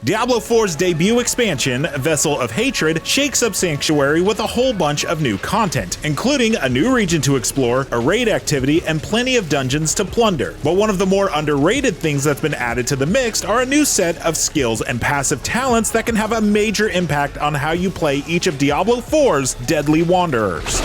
Diablo 4's debut expansion, Vessel of Hatred, shakes up Sanctuary with a whole bunch of new content, including a new region to explore, a raid activity, and plenty of dungeons to plunder. But one of the more underrated things that's been added to the mix are a new set of skills and passive talents that can have a major impact on how you play each of Diablo 4's deadly wanderers.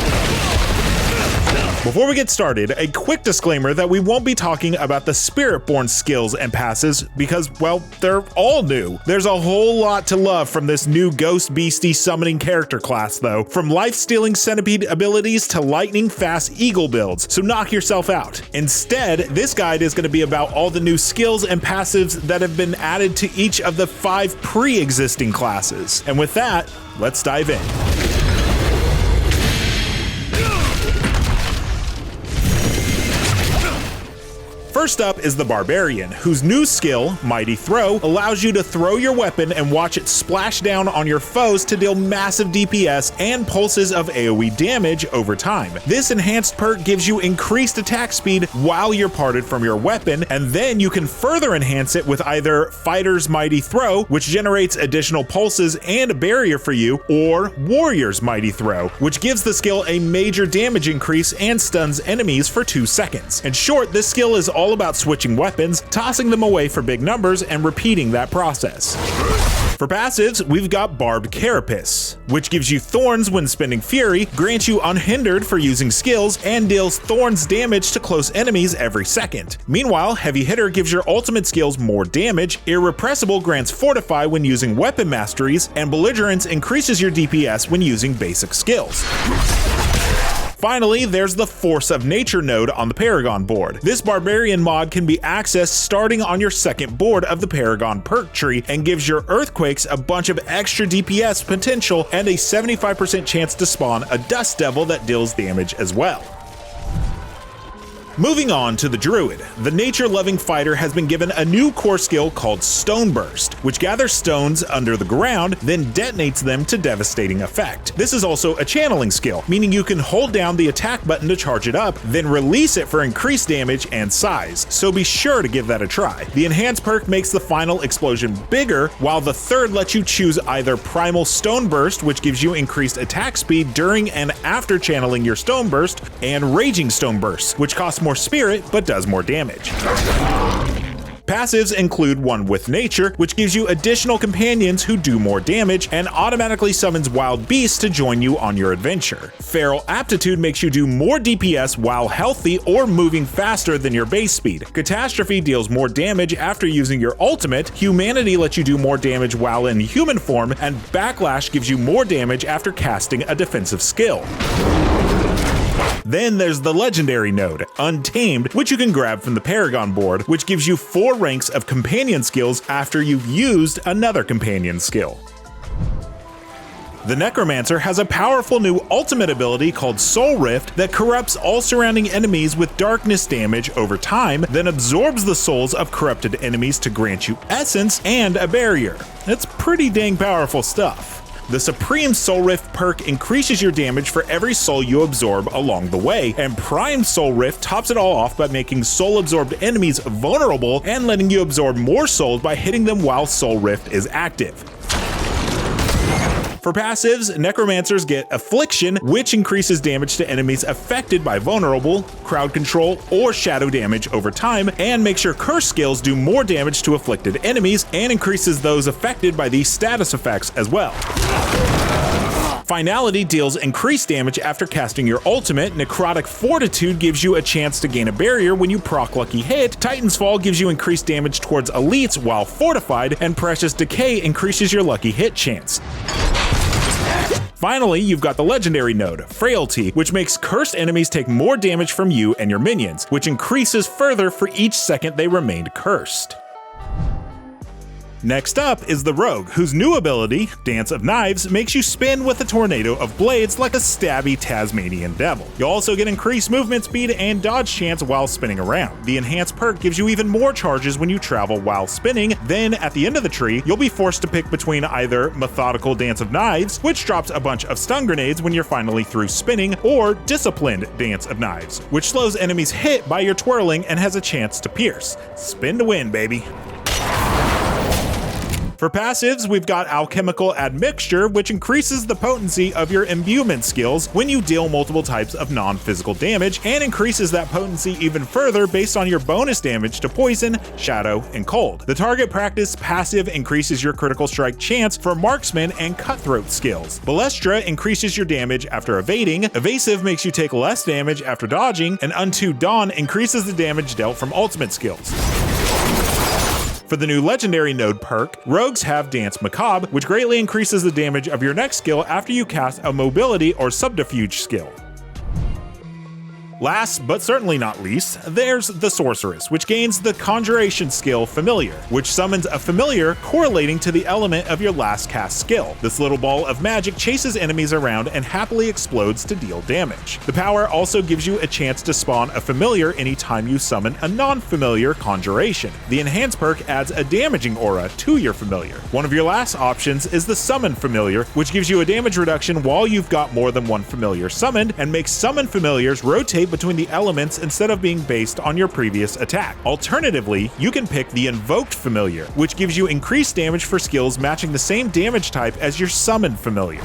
Before we get started, a quick disclaimer that we won't be talking about the Spirit-born skills and passives because, well, they're all new. There's a whole lot to love from this new Ghost Beastie summoning character class though, from life-stealing centipede abilities to lightning-fast eagle builds, so knock yourself out. Instead, this guide is going to be about all the new skills and passives that have been added to each of the 5 pre-existing classes. And with that, let's dive in. First up is the Barbarian, whose new skill, Mighty Throw, allows you to throw your weapon and watch it splash down on your foes to deal massive DPS and pulses of AoE damage over time. This enhanced perk gives you increased attack speed while you're parted from your weapon, and then you can further enhance it with either Fighter's Mighty Throw, which generates additional pulses and a barrier for you, or Warrior's Mighty Throw, which gives the skill a major damage increase and stuns enemies for 2 seconds. In short, this skill is all about switching weapons, tossing them away for big numbers, and repeating that process. For passives, we've got Barbed Carapace, which gives you thorns when spending Fury, grants you unhindered for using skills, and deals thorns damage to close enemies every second. Meanwhile, Heavy Hitter gives your ultimate skills more damage, Irrepressible grants Fortify when using weapon masteries, and Belligerence increases your DPS when using basic skills. Finally, there's the Force of Nature node on the Paragon board. This Barbarian mod can be accessed starting on your second board of the Paragon perk tree and gives your Earthquakes a bunch of extra DPS potential and a 75% chance to spawn a Dust Devil that deals damage as well. Moving on to the Druid, the nature-loving fighter has been given a new core skill called Stone Burst, which gathers stones under the ground, then detonates them to devastating effect. This is also a channeling skill, meaning you can hold down the attack button to charge it up, then release it for increased damage and size, so be sure to give that a try. The enhanced perk makes the final explosion bigger, while the third lets you choose either Primal Stone Burst, which gives you increased attack speed during and after channeling your Stone Burst, and Raging Stone Burst, which costs more spirit but does more damage. Passives include One with Nature, which gives you additional companions who do more damage and automatically summons wild beasts to join you on your adventure. Feral Aptitude makes you do more DPS while healthy or moving faster than your base speed. Catastrophe deals more damage after using your ultimate. Humanity lets you do more damage while in human form, and Backlash gives you more damage after casting a defensive skill. Then there's the legendary node, Untamed, which you can grab from the Paragon board, which gives you 4 ranks of companion skills after you've used another companion skill. The Necromancer has a powerful new ultimate ability called Soul Rift that corrupts all surrounding enemies with darkness damage over time, then absorbs the souls of corrupted enemies to grant you essence and a barrier. It's pretty dang powerful stuff. The Supreme Soul Rift perk increases your damage for every soul you absorb along the way, and Prime Soul Rift tops it all off by making soul-absorbed enemies vulnerable and letting you absorb more souls by hitting them while Soul Rift is active. For passives, Necromancers get Affliction, which increases damage to enemies affected by Vulnerable, Crowd Control, or Shadow damage over time, and makes your Curse skills do more damage to afflicted enemies, and increases those affected by these status effects as well. Finality deals increased damage after casting your ultimate. Necrotic Fortitude gives you a chance to gain a barrier when you proc Lucky Hit. Titan's Fall gives you increased damage towards elites while fortified, and Precious Decay increases your Lucky Hit chance. Finally, you've got the legendary node, Frailty, which makes cursed enemies take more damage from you and your minions, which increases further for each second they remained cursed. Next up is the Rogue, whose new ability, Dance of Knives, makes you spin with a tornado of blades like a stabby Tasmanian devil. You'll also get increased movement speed and dodge chance while spinning around. The enhanced perk gives you even more charges when you travel while spinning. Then, at the end of the tree, you'll be forced to pick between either Methodical Dance of Knives, which drops a bunch of stun grenades when you're finally through spinning, or Disciplined Dance of Knives, which slows enemies hit by your twirling and has a chance to pierce. Spin to win, baby. For passives, we've got Alchemical Admixture, which increases the potency of your imbuement skills when you deal multiple types of non-physical damage, and increases that potency even further based on your bonus damage to poison, shadow, and cold. The target practice passive increases your critical strike chance for marksman and cutthroat skills. Balestra increases your damage after evading, Evasive makes you take less damage after dodging, and Unto Dawn increases the damage dealt from ultimate skills. For the new legendary node perk, rogues have Dance Macabre, which greatly increases the damage of your next skill after you cast a mobility or subterfuge skill. Last, but certainly not least, there's the Sorceress, which gains the Conjuration skill Familiar, which summons a familiar correlating to the element of your last cast skill. This little ball of magic chases enemies around and happily explodes to deal damage. The power also gives you a chance to spawn a familiar anytime you summon a non-familiar conjuration. The Enhance perk adds a damaging aura to your familiar. One of your last options is the Summon Familiar, which gives you a damage reduction while you've got more than one familiar summoned, and makes summon familiars rotate between the elements instead of being based on your previous attack. Alternatively, you can pick the Invoked Familiar, which gives you increased damage for skills matching the same damage type as your summoned familiar.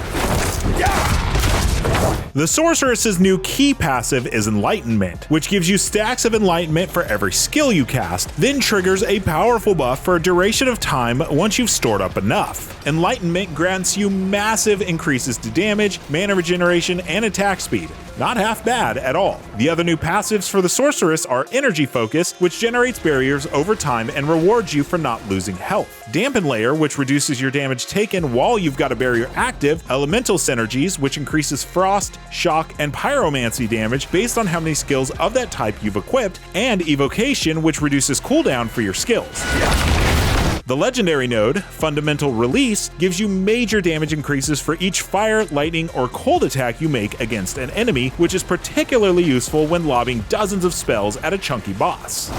The Sorceress's new key passive is Enlightenment, which gives you stacks of enlightenment for every skill you cast, then triggers a powerful buff for a duration of time once you've stored up enough. Enlightenment grants you massive increases to damage, mana regeneration, and attack speed. Not half bad at all. The other new passives for the Sorceress are Energy Focus, which generates barriers over time and rewards you for not losing health. Dampen Layer, which reduces your damage taken while you've got a barrier active. Elemental Synergies, which increases Frost, Shock, and Pyromancy damage based on how many skills of that type you've equipped. And Evocation, which reduces cooldown for your skills. The legendary node, Fundamental Release, gives you major damage increases for each fire, lightning, or cold attack you make against an enemy, which is particularly useful when lobbing dozens of spells at a chunky boss.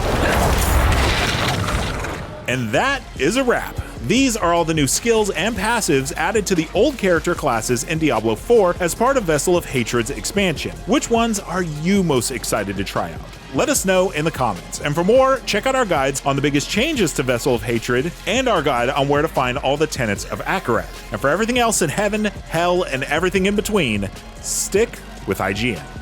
And that is a wrap. These are all the new skills and passives added to the old character classes in Diablo 4 as part of Vessel of Hatred's expansion. Which ones are you most excited to try out? Let us know in the comments. And for more, check out our guides on the biggest changes to Vessel of Hatred and our guide on where to find all the tenets of Akarat. And for everything else in heaven, hell, and everything in between, stick with IGN.